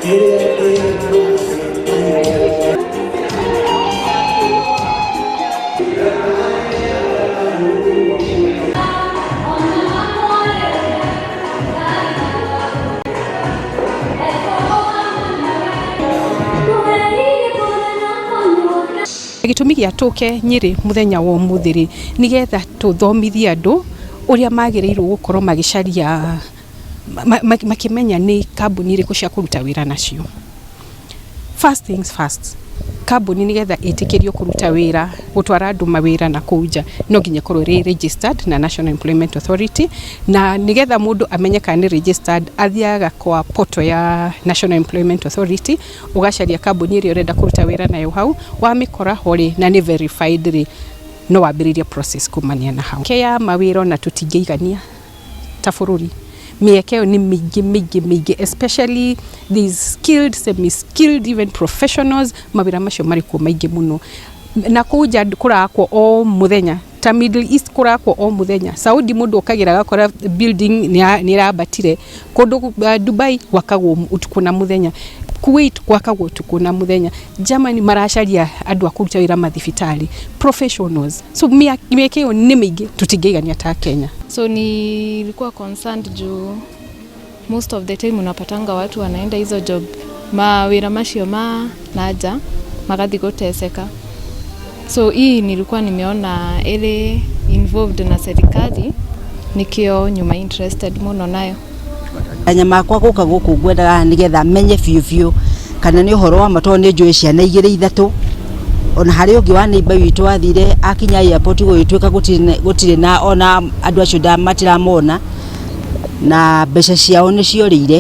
Gitumi gia tuke Nyeri muthenya wa umuthiri nigetha tuthomithie andu uria magirirwo gukorwo magicaria makimenya ni kambuni iriku cia kuruta wira nacio. First things first, kambuni nigetha itikirio kuruta wira gutwara andu mawira na kuja no nginya korwo ri registered na National Employment Authority, na nigetha mundu amenye kana ni registered athiaga kwa portal ya National Employment Authority ugacaria kambuni iri urenda kuruta wira nayo hau wamikora hori na ni verified ri no wambiriria process kumania na hau ya mawira na tutingeigania ta bururi. Miekeo ni migi especially these skilled, semi-skilled, even professionals mawira macio marikuo maingi muno na kuja kurakwo o muthenya ta Middle East kurakwo o muthenya. Saudi mundu ukagira gakora building ni rabatire kundu Dubai wakagwo utuku na muthenya, Kuwait wakagwo utuku na muthenya, Germany maracaria andu akuruta wira mathibitari professionals. So miekeo ni mingi tutingeigania ta Kenya. So nilikuwa concerned juu most of the time unapatanga watu wanaenda hizo job mawira macio naja magathi guteseka. So hii nilikuwa nimeona ile involved na serikali nikio nyuma interested muno nayo. Anyama kwa guka guku ngwendaga nigetha menye biu kana ni uhoro wa matone njui ciana igire ithatu ona hari ungi wa neighbor witu athire akinya airport gwitwika gutire na ona andu acio matira mona na mbeca ciao ni ciorire.